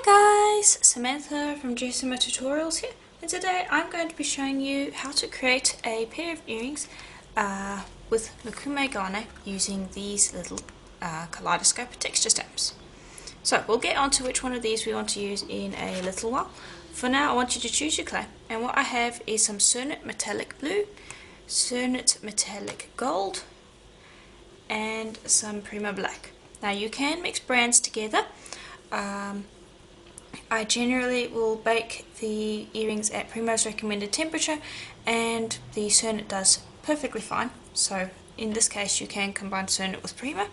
Hi guys, Samantha from GSMO Tutorials here, and today I'm going to be showing you how to create a pair of earrings with Mokume using these little kaleidoscope texture stamps. So we'll get onto which one of these we want to use in a little while. For now I want you to choose your clay, and what I have is some Cernit Metallic Blue, Cernit Metallic Gold and some Prima Black. Now you can mix brands together. I generally will bake the earrings at Primo's recommended temperature, and the Cernit does perfectly fine, so in this case you can combine Cernit with Primo.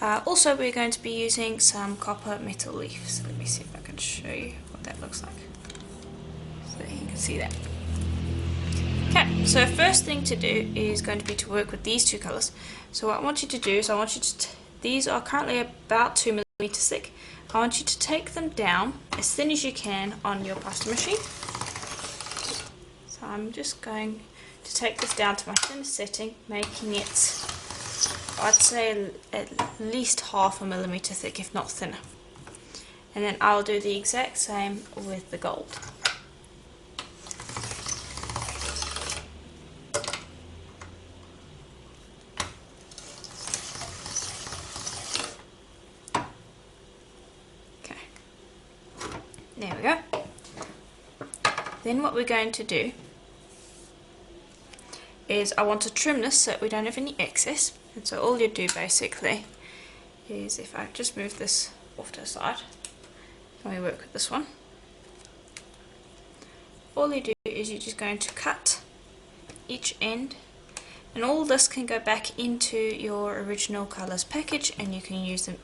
Also we're going to be using some copper metal leaf, so let me see if I can show you what that looks like so you can see that. Okay, so first thing to do is going to be to work with these two colours. So what I want you to do is these are currently about 2 millimeters thick. I want you to take them down as thin as you can on your pasta machine. So I'm just going to take this down to my thinnest setting, making it, I'd say, at least half a millimeter thick, if not thinner. And then I'll do the exact same with the gold. There we go. Then what we're going to do is I want to trim this so that we don't have any excess. And so all you do basically is, if I just move this off to the side and we work with this one, all you do is you're just going to cut each end, and all this can go back into your original colours package and you can use them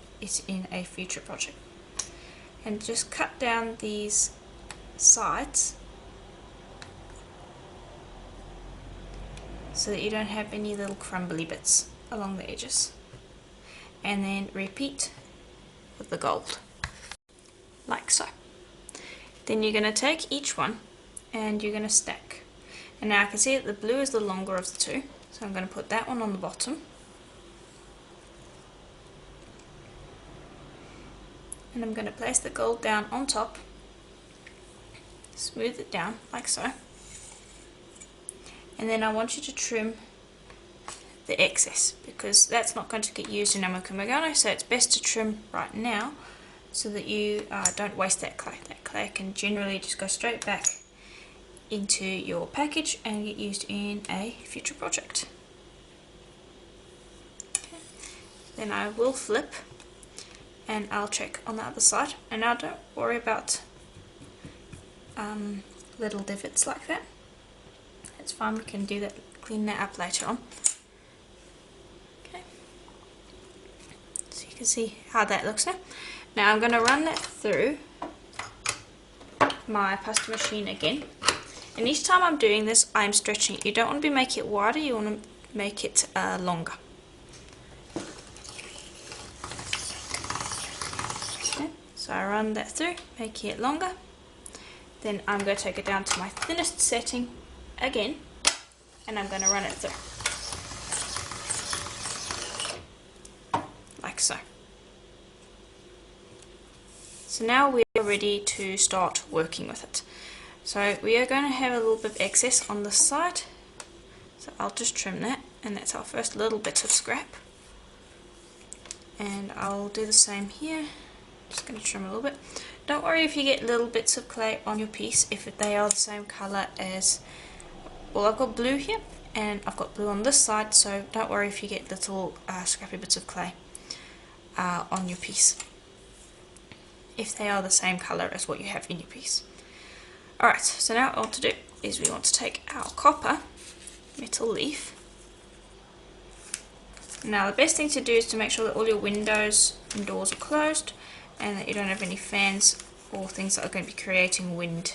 in a future project. And just cut down these sides so that you don't have any little crumbly bits along the edges, and then repeat with the gold like so. Then you're going to take each one and you're going to stack, and now I can see that the blue is the longer of the two, so I'm going to put that one on the bottom. And I'm going to place the gold down on top, smooth it down like so, and then I want you to trim the excess because that's not going to get used in our mokume, so it's best to trim right now so that you don't waste that clay. That clay can generally just go straight back into your package and get used in a future project. Okay. Then I will flip and I'll check on the other side, and now don't worry about little divots like that. It's fine, we can do that, clean that up later on. Okay, so you can see how that looks now. Now I'm going to run that through my pasta machine again, and each time I'm doing this I'm stretching it. You don't want to make it wider, you want to make it longer. So I run that through, making it longer. Then I'm going to take it down to my thinnest setting again, and I'm going to run it through. Like so. So now we are ready to start working with it. So we are going to have a little bit of excess on this side. So I'll just trim that, and that's our first little bit of scrap. And I'll do the same here. Just going to trim a little bit. Don't worry if you get little bits of clay on your piece if they are the same colour as, well, I've got blue here and I've got blue on this side, so don't worry if you get little scrappy bits of clay on your piece if they are the same colour as what you have in your piece. Alright, so now all to do is we want to take our copper metal leaf. Now the best thing to do is to make sure that all your windows and doors are closed, and that you don't have any fans or things that are going to be creating wind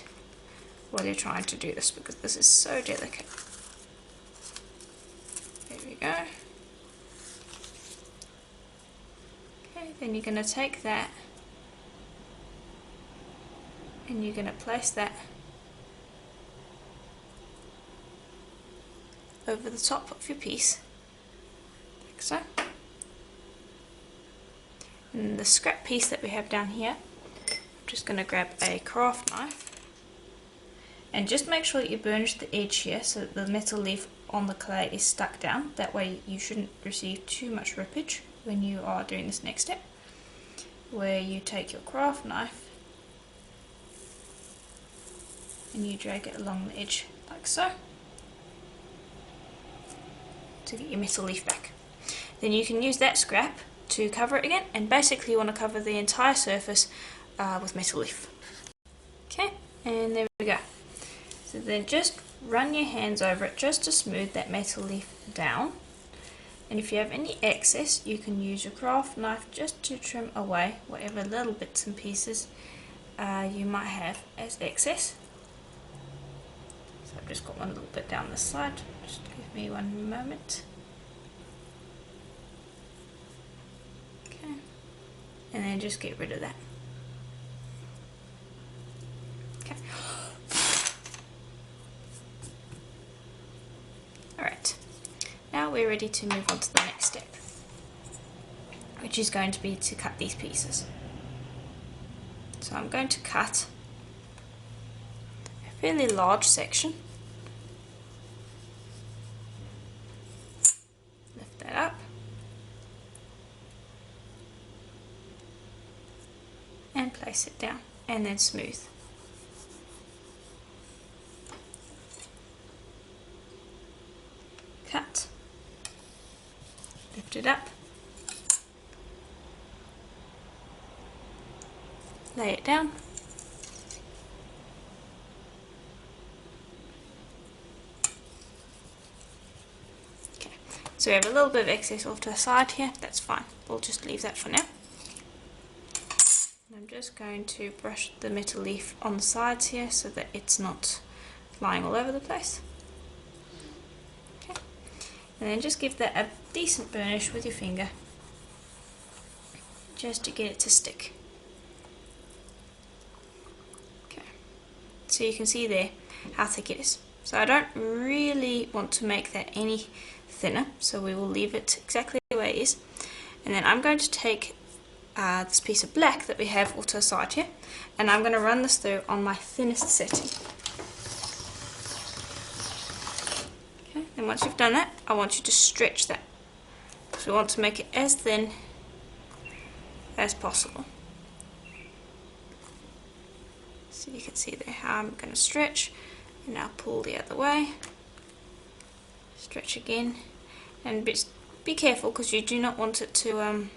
while you're trying to do this, because this is so delicate. There we go. Okay, then you're going to take that and you're going to place that over the top of your piece, like so. And the scrap piece that we have down here, just going to grab a craft knife and just make sure that you burnish the edge here so that the metal leaf on the clay is stuck down. That way you shouldn't receive too much rippage when you are doing this next step, where you take your craft knife and you drag it along the edge like so to get your metal leaf back. Then you can use that scrap to cover it again, and basically you want to cover the entire surface with metal leaf. Okay, and there we go. So then just run your hands over it just to smooth that metal leaf down, and if you have any excess you can use your craft knife just to trim away whatever little bits and pieces you might have as excess. So I've just got one little bit down this side, just give me one moment. Okay, and then just get rid of that. Okay. Alright, now we're ready to move on to the next step, which is going to be to cut these pieces. So I'm going to cut a fairly large section. Lift that up. And place it down, and then smooth. Cut. Lift it up. Lay it down. Okay, so we have a little bit of excess off to the side here, that's fine. We'll just leave that for now. And I'm just going to brush the metal leaf on the sides here so that it's not lying all over the place. Okay, and then just give that a decent burnish with your finger just to get it to stick. So you can see there how thick it is. So I don't really want to make that any thinner, so we will leave it exactly the way it is. And then I'm going to take this piece of black that we have off to the side here, and I'm going to run this through on my thinnest setting. Okay, and once you've done that, I want you to stretch that. So we want to make it as thin as possible. So you can see there how I'm going to stretch, and now pull the other way, stretch again, and be careful because you do not want it to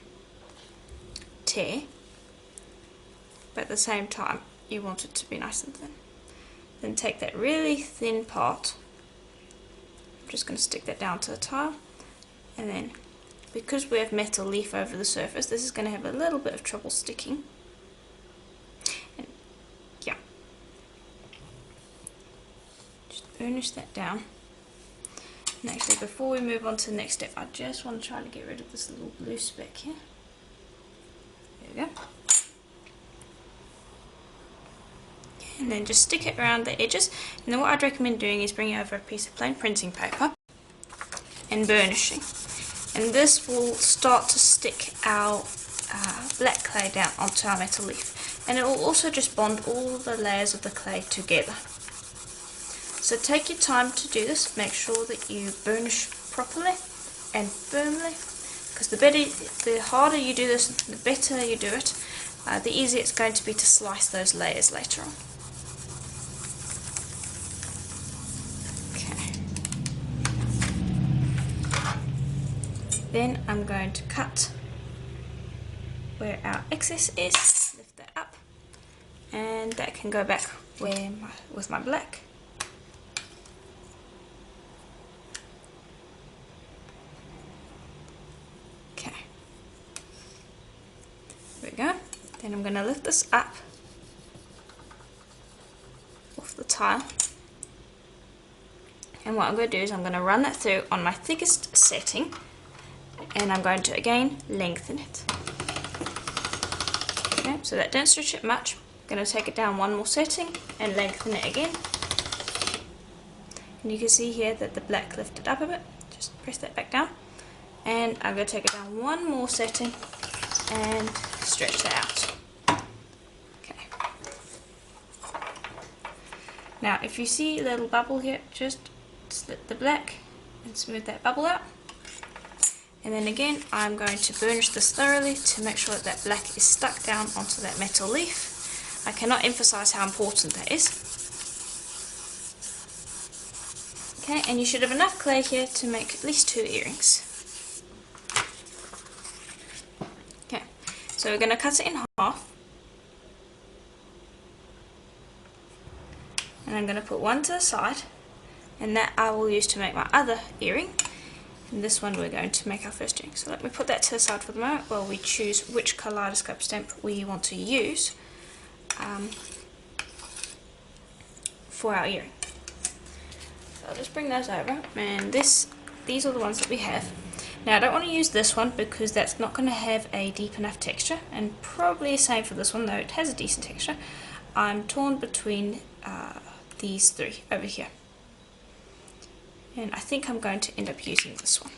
tear, but at the same time you want it to be nice and thin. Then take that really thin part, I'm just going to stick that down to the tile, and then because we have metal leaf over the surface, this is going to have a little bit of trouble sticking. Burnish that down. And actually, before we move on to the next step, I just want to try to get rid of this little blue speck here. There we go. And then just stick it around the edges. And then what I'd recommend doing is bringing over a piece of plain printing paper and burnishing. And this will start to stick our black clay down onto our metal leaf. And it will also just bond all the layers of the clay together. So take your time to do this, make sure that you burnish properly and firmly, because the harder you do this, the better you do it, the easier it's going to be to slice those layers later on. Okay. Then I'm going to cut where our excess is, lift that up, and that can go back with my black. There we go. Then I'm going to lift this up off the tile, and what I'm going to do is I'm going to run that through on my thickest setting, and I'm going to again lengthen it. Okay, so that didn't stretch it much. I'm going to take it down one more setting and lengthen it again, and you can see here that the black lifted up a bit. Just press that back down, and I'm going to take it down one more setting and stretch that out. Okay. Now if you see a little bubble here, just slip the black and smooth that bubble out. And then again, I'm going to burnish this thoroughly to make sure that that black is stuck down onto that metal leaf. I cannot emphasize how important that is. Okay, and you should have enough clay here to make at least 2 earrings. Okay, so we're going to cut it in half. And I'm going to put one to the side, and that I will use to make my other earring. And this one we're going to make our first earring. So let me put that to the side for the moment while we choose which kaleidoscope stamp we want to use for our earring. So I'll just bring those over, and these are the ones that we have. Now I don't want to use this one because that's not going to have a deep enough texture, and probably the same for this one, though it has a decent texture. I'm torn between these 3 over here. And I think I'm going to end up using this one.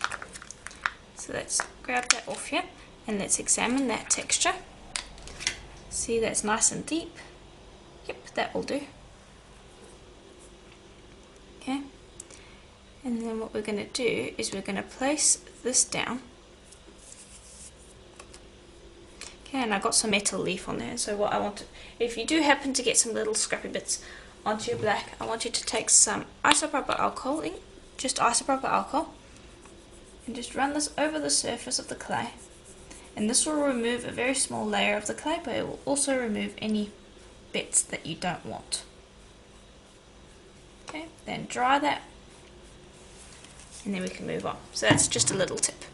So let's grab that off here and let's examine that texture. See, that's nice and deep. Yep, that will do. Okay. And then what we're going to do is we're going to place this down. Okay, and I got some metal leaf on there. So what I want to, if you do happen to get some little scrappy bits onto your black, I want you to take some isopropyl alcohol ink. Just isopropyl alcohol, and just run this over the surface of the clay, and this will remove a very small layer of the clay, but it will also remove any bits that you don't want. Okay, then dry that, and then we can move on. So that's just a little tip.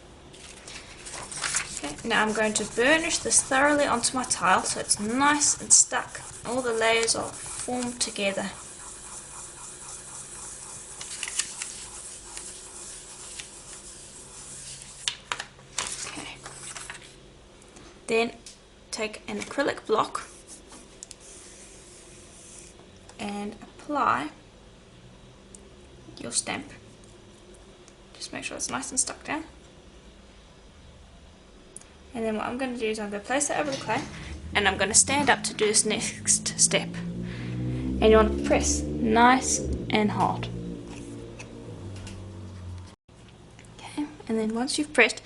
Okay, now I'm going to burnish this thoroughly onto my tile so it's nice and stuck. All the layers are formed together. Then take an acrylic block and apply your stamp. Just make sure it's nice and stuck down. And then what I'm going to do is I'm going to place that over the clay, and I'm going to stand up to do this next step. And you want to press nice and hard. Okay, and then once you've pressed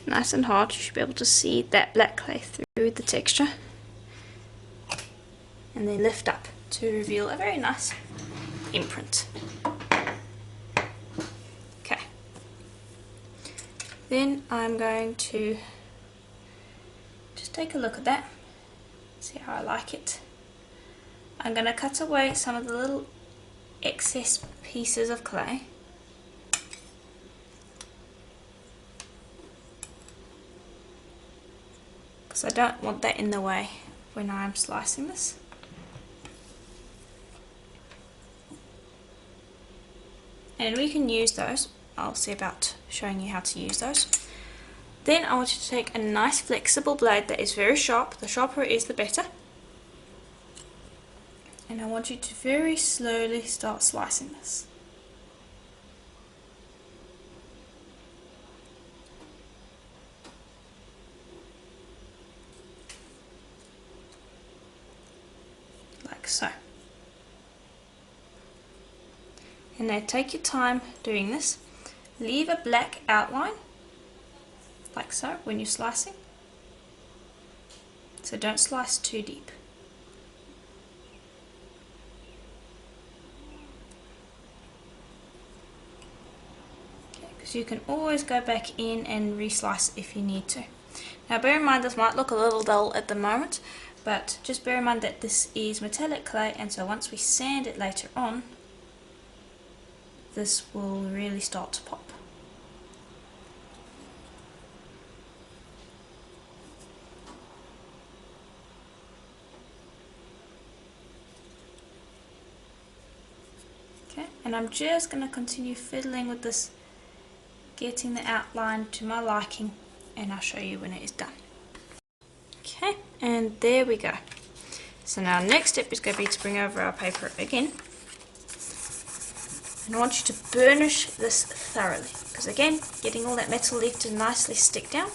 nice and hard, you should be able to see that black clay through the texture, and then lift up to reveal a very nice imprint. Okay, then I'm going to just take a look at that, see how I like it. I'm going to cut away some of the little excess pieces of clay. So I don't want that in the way when I'm slicing this. And we can use those. I'll see about showing you how to use those. Then I want you to take a nice flexible blade that is very sharp. The sharper it is, the better. And I want you to very slowly start slicing this. Like so. And now take your time doing this. Leave a black outline, like so, when you're slicing. So don't slice too deep. Because you can always go back in and re-slice if you need to. Now bear in mind this might look a little dull at the moment, but just bear in mind that this is metallic clay, and so once we sand it later on, this will really start to pop. Okay, and I'm just going to continue fiddling with this, getting the outline to my liking, and I'll show you when it is done. Okay, and there we go. So now next step is going to be to bring over our paper again. And I want you to burnish this thoroughly, because again, getting all that metal leaf to nicely stick down.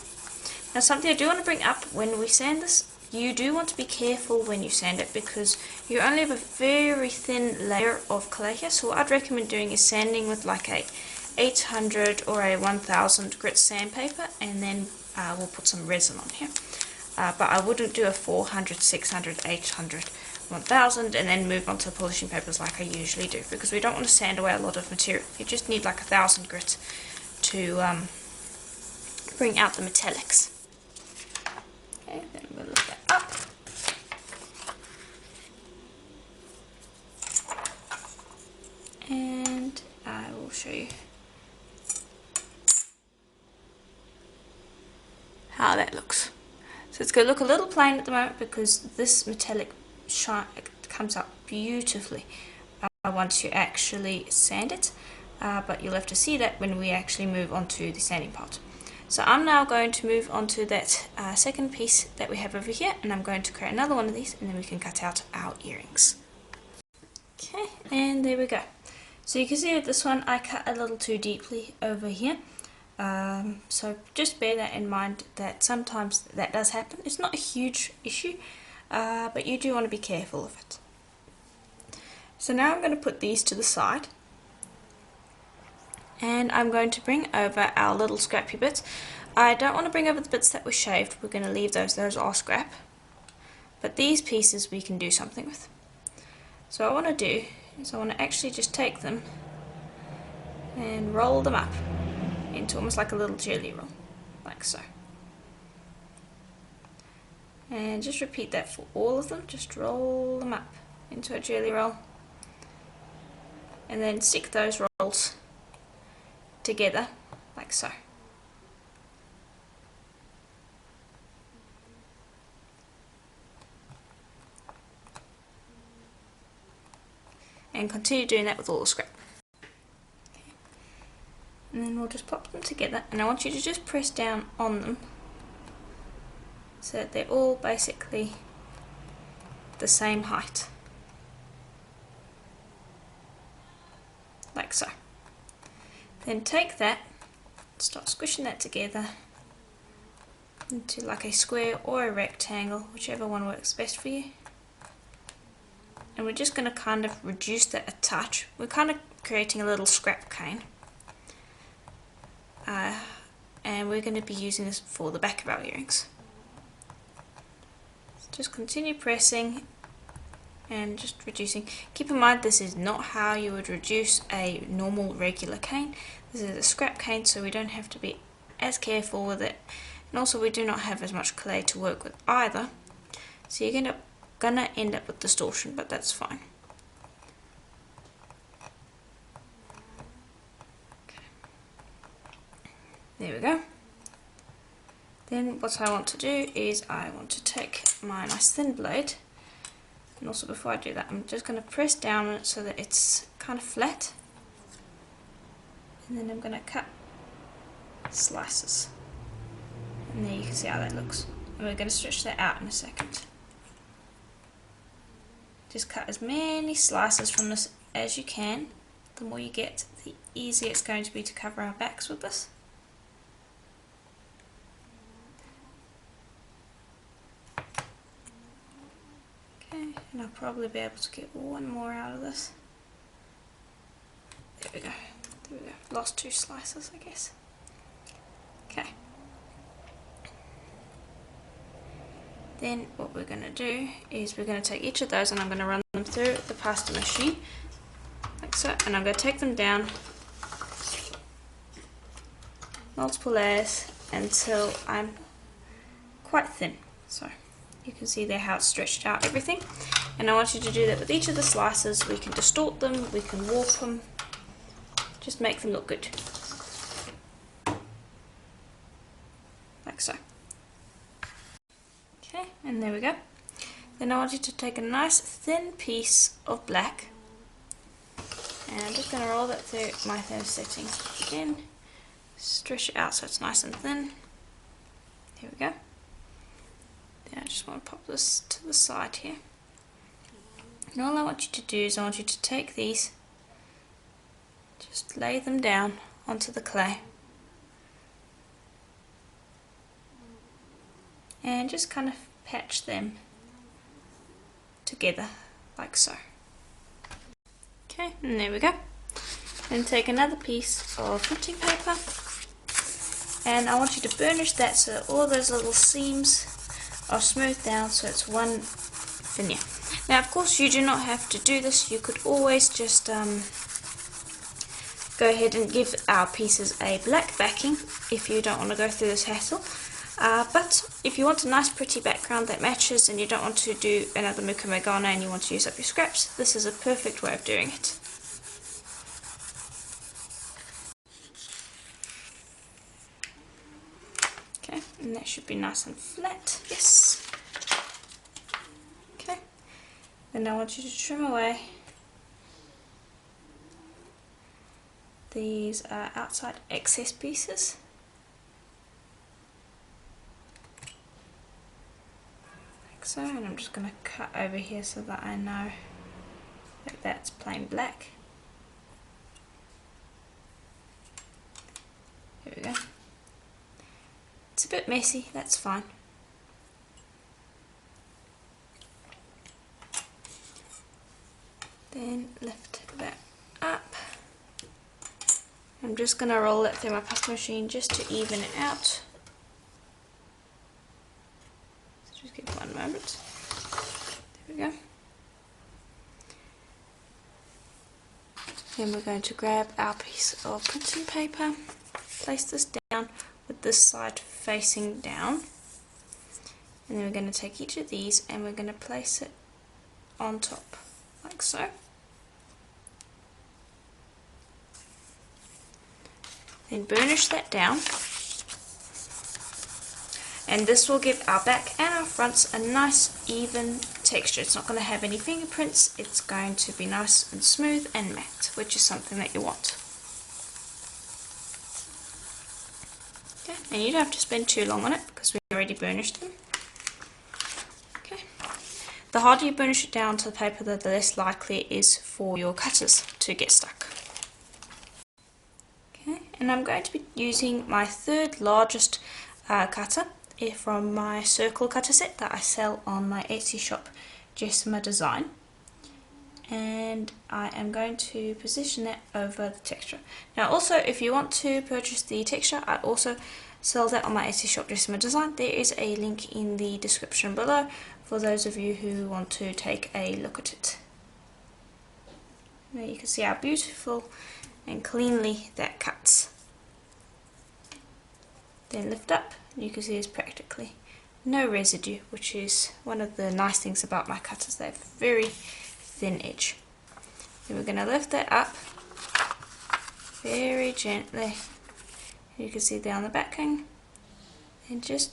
Now something I do want to bring up, when we sand this, You do want to be careful when you sand it because you only have a very thin layer of clay here, so what I'd recommend doing is sanding with like a 800 or a 1000 grit sandpaper, and then we'll put some resin on here. But I wouldn't do a 400, 600, 800, 1000 and then move on to polishing papers like I usually do, because we don't want to sand away a lot of material. You just need like 1000 grit to bring out the metallics. Okay, then I'm going to lift that up. And I will show you how that looks. So it's going to look a little plain at the moment because this metallic shine comes up beautifully once you actually sand it, but you'll have to see that when we actually move on to the sanding part. So I'm now going to move on to that second piece that we have over here, and I'm going to create another one of these, and then we can cut out our earrings. Okay, and there we go. So you can see with this one I cut a little too deeply over here. So just bear that in mind, that sometimes that does happen. It's not a huge issue, but you do want to be careful of it. So now I'm going to put these to the side, and I'm going to bring over our little scrappy bits. I don't want to bring over the bits that were shaved, we're going to leave those are scrap, but these pieces we can do something with. So what I want to do is I want to actually just take them and roll them up into almost like a little jelly roll, like so. And just repeat that for all of them, just roll them up into a jelly roll, and then stick those rolls together like so. And continue doing that with all the scrap. And then we'll just pop them together, and I want you to just press down on them so that they're all basically the same height, like so. Then take that, start squishing that together into like a square or a rectangle, whichever one works best for you. And we're just going to kind of reduce that a touch. We're kind of creating a little scrap cane. And we're going to be using this for the back of our earrings. So just continue pressing and just reducing. Keep in mind, this is not how you would reduce a normal regular cane. This is a scrap cane, so we don't have to be as careful with it, and also we do not have as much clay to work with either, so you're gonna end up with distortion, but that's fine. Okay. There we go. Then what I want to do is I want to take my nice thin blade, and also before I do that I'm just going to press down on it so that it's kind of flat, and then I'm going to cut slices, and there you can see how that looks, and we're going to stretch that out in a second. Just cut as many slices from this as you can. The more you get, the easier it's going to be to cover our backs with this. Okay, and I'll probably be able to get one more out of this. There we go. There we go. Lost 2 slices, I guess. Okay. Then what we're going to do is we're going to take each of those and I'm going to run them through the pasta machine, like so, and I'm going to take them down multiple layers until I'm quite thin. So you can see there how it's stretched out everything, and I want you to do that with each of the slices. We can distort them, we can warp them, just make them look good, like so. Okay, and there we go. Then I want you to take a nice thin piece of black, and I'm just going to roll that through my thin settings again, stretch it out so it's nice and thin. Here we go. Then I just want to pop this to the side here. And all I want you to do is I want you to take these, just lay them down onto the clay, and just kind of patch them together like so. Okay, and there we go. Then take another piece of printing paper, and I want you to burnish that so all those little seams are smoothed down so it's one veneer. Now of course you do not have to do this, you could always just go ahead and give our pieces a black backing if you don't want to go through this hassle. But if you want a nice pretty background that matches and you don't want to do another mukumegana and you want to use up your scraps, this is a perfect way of doing it. Okay, and that should be nice and flat, yes. Okay, then I want you to trim away these outside excess pieces. Like so, and I'm just going to cut over here so that I know that that's plain black. Here we go. It's a bit messy, that's fine. Then lift that up. I'm just going to roll it through my puff machine just to even it out. So just give it one moment. There we go. Then we're going to grab our piece of printing paper, place this down with this side facing down, and then we're going to take each of these and we're going to place it on top like so. Then burnish that down, and this will give our back and our fronts a nice even texture. It's not going to have any fingerprints, it's going to be nice and smooth and matte, which is something that you want. Okay, and you don't have to spend too long on it because we already burnished them. Okay, the harder you burnish it down to the paper, the less likely it is for your cutters to get stuck. And I'm going to be using my third largest cutter from my circle cutter set that I sell on my Etsy shop, Jessima Design, and I am going to position that over the texture. Now also, if you want to purchase the texture, I also sell that on my Etsy shop, Jessima Design. There is a link in the description below for those of you who want to take a look at it. Now you can see how beautiful and cleanly that cuts. Then lift up, and you can see there's practically no residue, which is one of the nice things about my cutters. They have a very thin edge. Then we're going to lift that up very gently. You can see down the backing, and just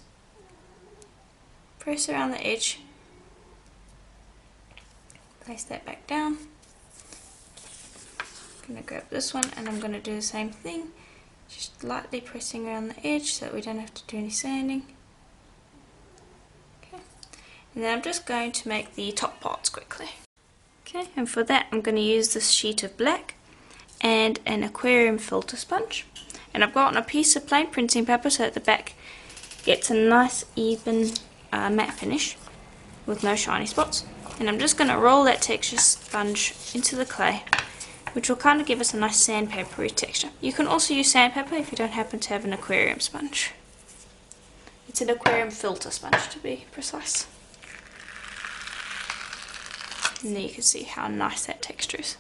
press around the edge. Place that back down. I'm going to grab this one and I'm going to do the same thing, just lightly pressing around the edge so that we don't have to do any sanding. Okay, and then I'm just going to make the top parts quickly. Okay, and for that I'm going to use this sheet of black and an aquarium filter sponge, and I've got on a piece of plain printing paper so that the back gets a nice even matte finish with no shiny spots. And I'm just going to roll that texture sponge into the clay, which will kind of give us a nice sandpapery texture. You can also use sandpaper if you don't happen to have an aquarium sponge. It's an aquarium filter sponge to be precise. And there you can see how nice that texture is.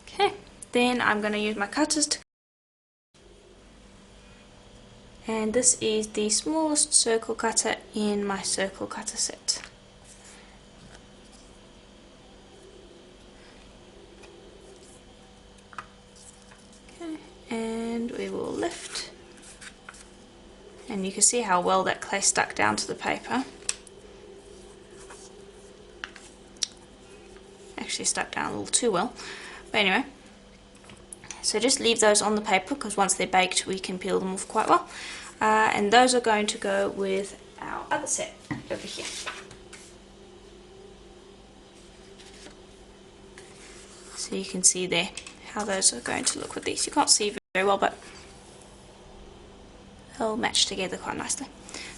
Okay, then I'm going to use my cutters to, and this is the smallest circle cutter in my circle cutter set. And we will lift, and you can see how well that clay stuck down to the paper. Actually stuck down a little too well, but anyway, so just leave those on the paper because once they're baked we can peel them off quite well, and those are going to go with our other set over here. So you can see there how those are going to look with these. You can't see very well, but they'll match together quite nicely.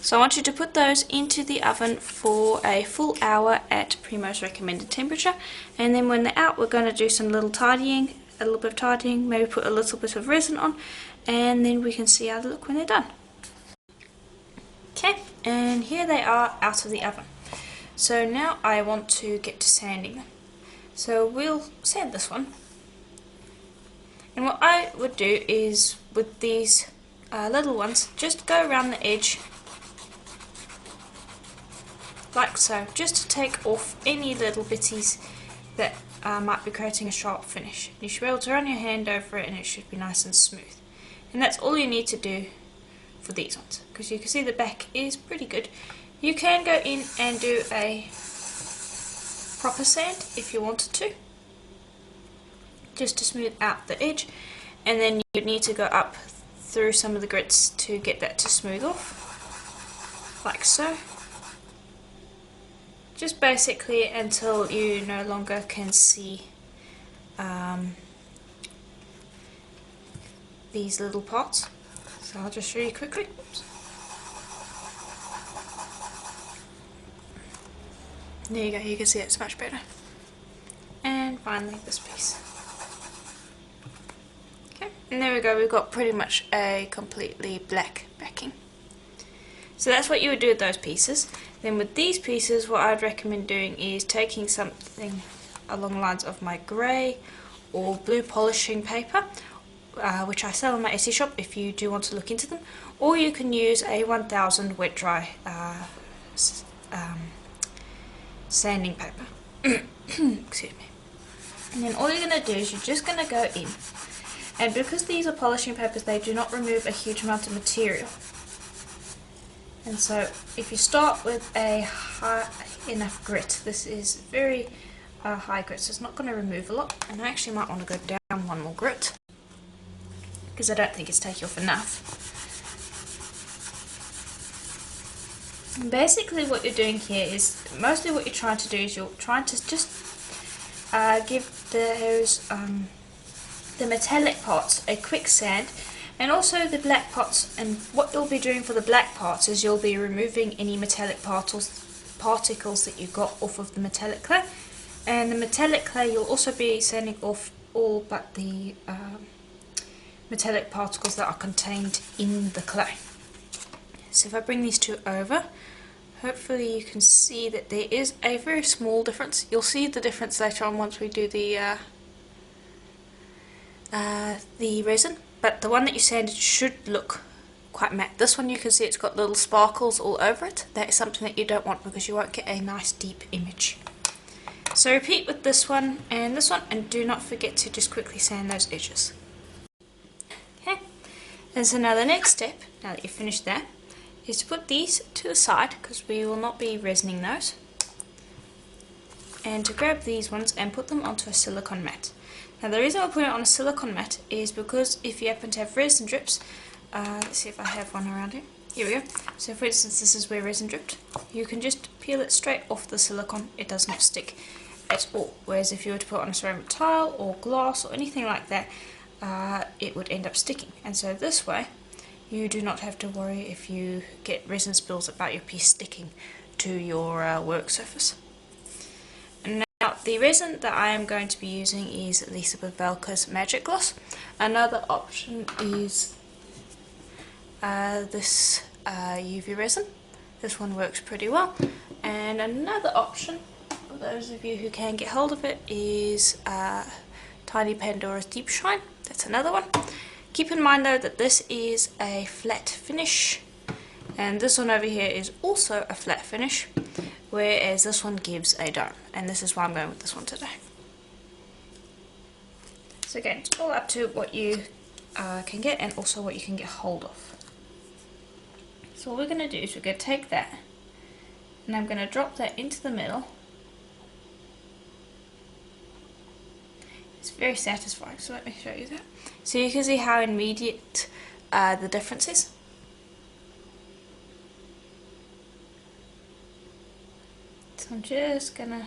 So I want you to put those into the oven for a full hour at Primo's recommended temperature, and then when they're out we're going to do some little tidying, a little bit of tidying, maybe put a little bit of resin on, and then we can see how they look when they're done. Okay, and here they are out of the oven. So now I want to get to sanding them. So we'll sand this one. And what I would do is, with these little ones, just go around the edge like so, just to take off any little bitties that might be creating a sharp finish. You should be able to run your hand over it and it should be nice and smooth. And that's all you need to do for these ones, because you can see the back is pretty good. You can go in and do a proper sand if you wanted to, just to smooth out the edge, and then you need to go up through some of the grits to get that to smooth off, like so. Just basically until you no longer can see these little parts. So I'll just show you quickly. Oops. There you go, you can see it's much better. And finally this piece. Okay, and there we go, we've got pretty much a completely black backing. So that's what you would do with those pieces. Then with these pieces, what I'd recommend doing is taking something along the lines of my grey or blue polishing paper, which I sell on my Etsy shop if you do want to look into them, or you can use a 1000 wet dry sanding paper. Excuse me. And then all you're going to do is you're just going to go in, and because these are polishing papers, they do not remove a huge amount of material. And so if you start with a high enough grit, this is very high grit, so it's not going to remove a lot, and I actually might want to go down one more grit because I don't think it's taking off enough. And basically what you're doing here is, mostly what you're trying to do is you're trying to just give those the metallic parts a quick sand, and also the black parts. And what you'll be doing for the black parts is you'll be removing any metallic particles that you got off of the metallic clay, and the metallic clay you'll also be sanding off all but the metallic particles that are contained in the clay. So if I bring these two over, hopefully you can see that there is a very small difference. You'll see the difference later on once we do the resin, but the one that you sanded should look quite matte. This one you can see it's got little sparkles all over it. That is something that you don't want because you won't get a nice deep image. So repeat with this one, and do not forget to just quickly sand those edges. Okay, and so now the next step, now that you've finished that, is to put these to the side because we will not be resining those, and to grab these ones and put them onto a silicone mat. Now the reason I put it on a silicone mat is because if you happen to have resin drips, let's see if I have one around here. Here we go. So for instance, this is where resin dripped. You can just peel it straight off the silicone. It does not stick at all. Whereas if you were to put it on a ceramic tile or glass or anything like that, it would end up sticking. And so this way, you do not have to worry if you get resin spills about your piece sticking to your work surface. Now, the resin that I am going to be using is Lisa Pavelka's Magic Gloss. Another option is this UV resin. This one works pretty well. And another option, for those of you who can get hold of it, is Tiny Pandora's Deep Shine. That's another one. Keep in mind though that this is a flat finish, and this one over here is also a flat finish, whereas this one gives a dome, and this is why I'm going with this one today. So again, it's all up to what you can get and also what you can get hold of. So what we're going to do is we're going to take that, and I'm going to drop that into the middle. It's very satisfying, so let me show you that. So you can see how immediate the difference is. So I'm just going to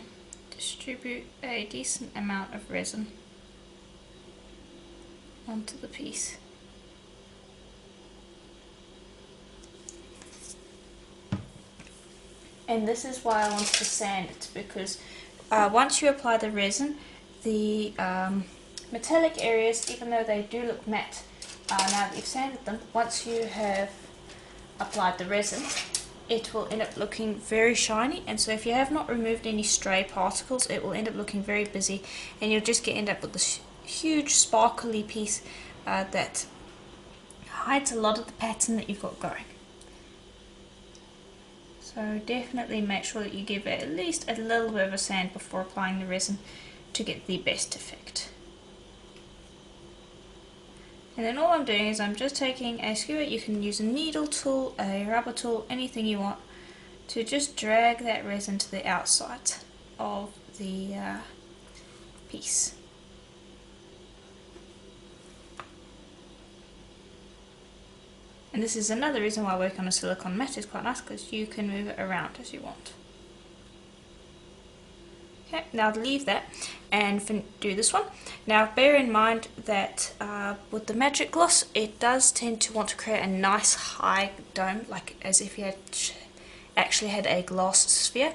distribute a decent amount of resin onto the piece. And this is why I wanted to sand it, because once you apply the resin, the metallic areas, even though they do look matte, now that you've sanded them, once you have applied the resin, it will end up looking very shiny. And so if you have not removed any stray particles, it will end up looking very busy, and you'll just end up with this huge sparkly piece that hides a lot of the pattern that you've got going. So definitely make sure that you give it at least a little bit of a sand before applying the resin to get the best effect. And then all I'm doing is I'm just taking a skewer. You can use a needle tool, a rubber tool, anything you want, to just drag that resin to the outside of the piece. And this is another reason why working on a silicone mat is quite nice, because you can move it around as you want. Okay, now leave that and do this one. Now bear in mind that with the magic gloss, it does tend to want to create a nice high dome, like as if you had actually had a glass sphere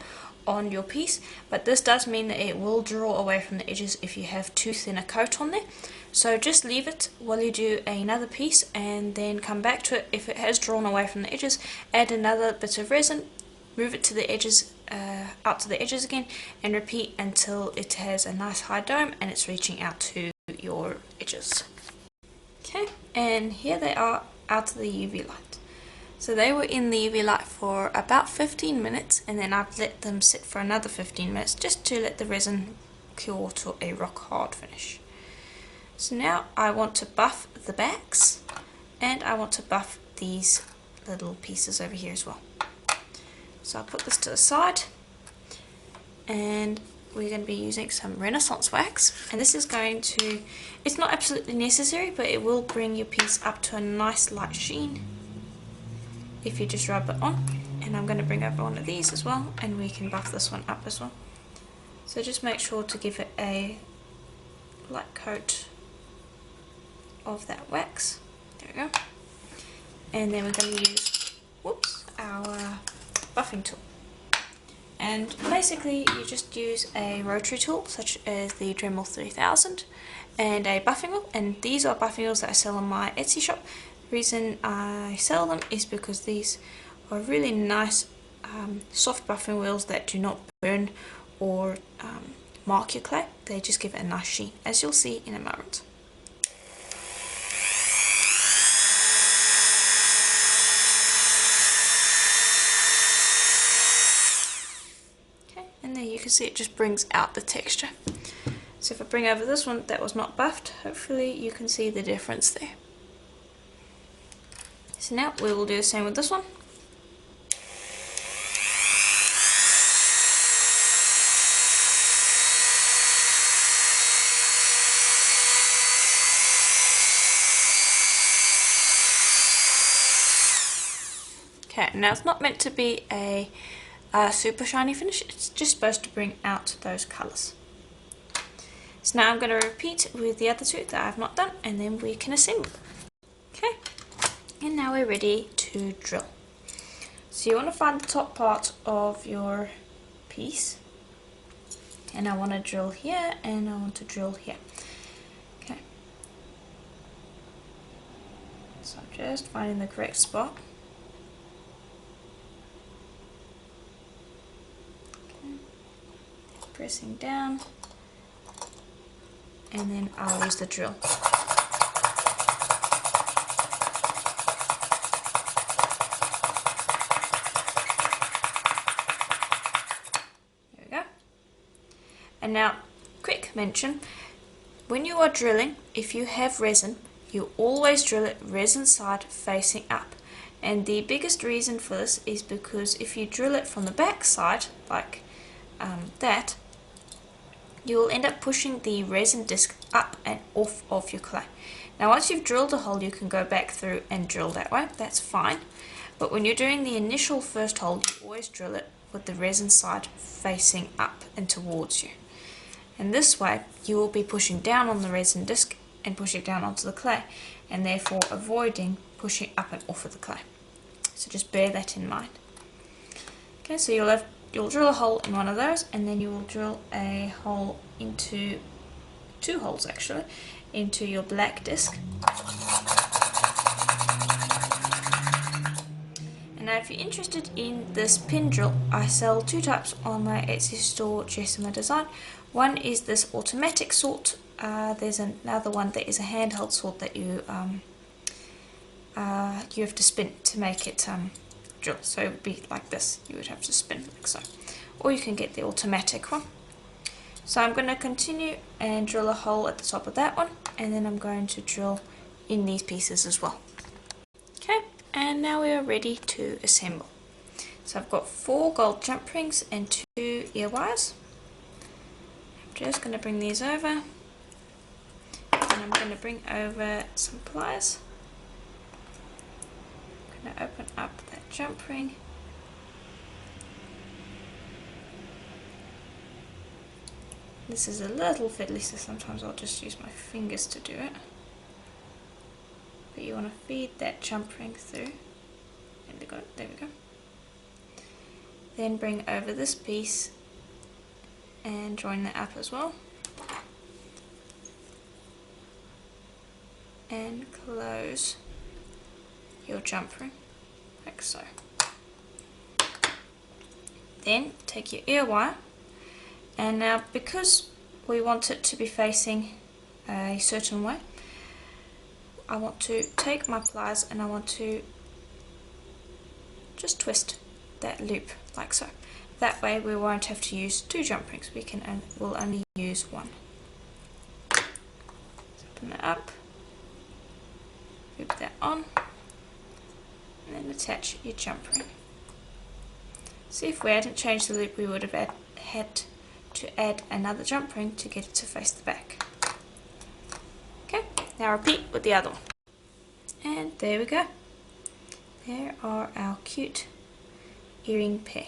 on your piece, but this does mean that it will draw away from the edges if you have too thin a coat on there. So just leave it while you do another piece, and then come back to it. If it has drawn away from the edges, add another bit of resin, move it to the edges, out to the edges again, and repeat until it has a nice high dome and it's reaching out to your edges. Okay, and here they are out of the UV light. So they were in the UV light for about 15 minutes, and then I've let them sit for another 15 minutes just to let the resin cure to a rock hard finish. So now I want to buff the backs, and I want to buff these little pieces over here as well. So I'll put this to the side, and we're going to be using some Renaissance wax, and this is going to, it's not absolutely necessary, but it will bring your piece up to a nice light sheen if you just rub it on. And I'm going to bring over one of these as well, and we can buff this one up as well. So just make sure to give it a light coat of that wax. There we go. And then we're going to use, our buffing tool. And basically you just use a rotary tool such as the Dremel 3000 and a buffing wheel, and these are buffing wheels that I sell on my Etsy shop. The reason I sell them is because these are really nice soft buffing wheels that do not burn or mark your clay. They just give it a nice sheen, as you'll see in a moment. And there you can see it just brings out the texture. So if I bring over this one that was not buffed, hopefully you can see the difference there. So now we will do the same with this one. Okay, now it's not meant to be a super shiny finish, it's just supposed to bring out those colours. So now I'm going to repeat with the other two that I've not done, and then we can assemble. Okay, and now we're ready to drill. So you want to find the top part of your piece, and I want to drill here, and I want to drill here. Okay, so I'm just finding the correct spot. Pressing down, and then I'll use the drill. There we go. And now, quick mention, when you are drilling, if you have resin, you always drill it resin side facing up. And the biggest reason for this is because if you drill it from the back side, like that, you will end up pushing the resin disc up and off of your clay. Now once you've drilled a hole, you can go back through and drill that way, that's fine. But when you're doing the initial first hole, you always drill it with the resin side facing up and towards you. And this way, you will be pushing down on the resin disc and pushing down onto the clay, and therefore avoiding pushing up and off of the clay. So just bear that in mind. Okay, so you'll drill a hole in one of those, and then you will drill a hole into 2 holes actually into your black disc. And now if you're interested in this pin drill, I sell 2 types on my Etsy store, Jessima Design. One is this automatic sort. There's another one that is a handheld sort that you have to spin to make it drill. So it would be like this. You would have to spin like so. Or you can get the automatic one. So I'm going to continue and drill a hole at the top of that one, and then I'm going to drill in these pieces as well. Okay, and now we are ready to assemble. So I've got 4 gold jump rings and 2 ear wires. I'm just going to bring these over, and I'm going to bring over some pliers. I'm going to open up that jump ring. This is a little fiddly, so sometimes I'll just use my fingers to do it. But you want to feed that jump ring through. There we go. Then bring over this piece and join that up as well. And close your jump ring, like so. Then take your ear wire, and now because we want it to be facing a certain way, I want to take my pliers and I want to just twist that loop like so. That way we won't have to use 2 jump rings, we'll only use 1. So open it up, loop that on, and then attach your jump ring. See, if we hadn't changed the loop, we would have had to add another jump ring to get it to face the back. Okay, now repeat with the other one. And there we go. There are our cute earring pair.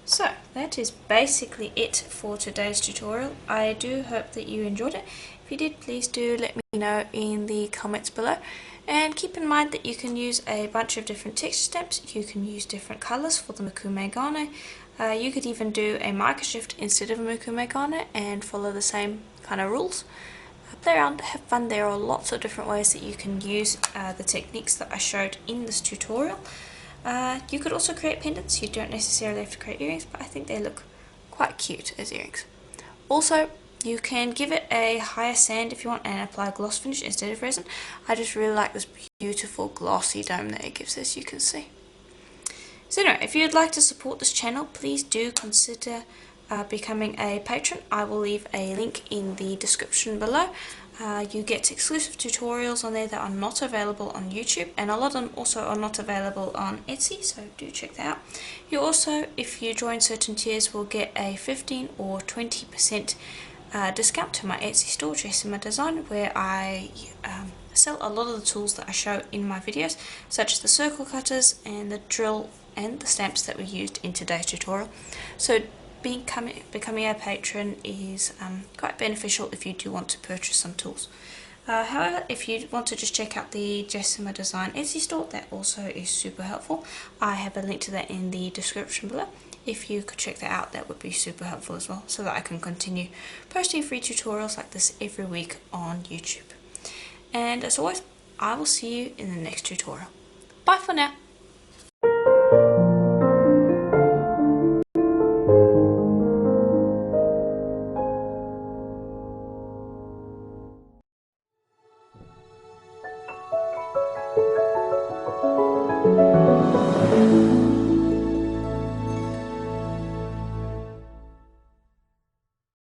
So that is basically it for today's tutorial. I do hope that you enjoyed it. If you did, please do let me know in the comments below. And keep in mind that you can use a bunch of different texture stamps. You can use different colours for the Mukume Gane. You could even do a mica shift instead of a Mukume Gane and follow the same kind of rules. Play around, have fun. There are lots of different ways that you can use the techniques that I showed in this tutorial. You could also create pendants. You don't necessarily have to create earrings, but I think they look quite cute as earrings. Also, you can give it a higher sand if you want and apply a gloss finish instead of resin. I just really like this beautiful glossy dome that it gives, as you can see. So anyway, if you'd like to support this channel, please do consider becoming a patron. I will leave a link in the description below. You get exclusive tutorials on there that are not available on YouTube, and a lot of them also are not available on Etsy, so do check that out. You also, if you join certain tiers, will get a 15 or 20% discount to my Etsy store, Jessima Design, where I sell a lot of the tools that I show in my videos, such as the circle cutters and the drill and the stamps that we used in today's tutorial. So becoming a patron is quite beneficial if you do want to purchase some tools. However, if you want to just check out the Jessima Design Etsy store, that also is super helpful. I have a link to that in the description below. If you could check that out, that would be super helpful as well, so that I can continue posting free tutorials like this every week on YouTube. And as always, I will see you in the next tutorial. Bye for now.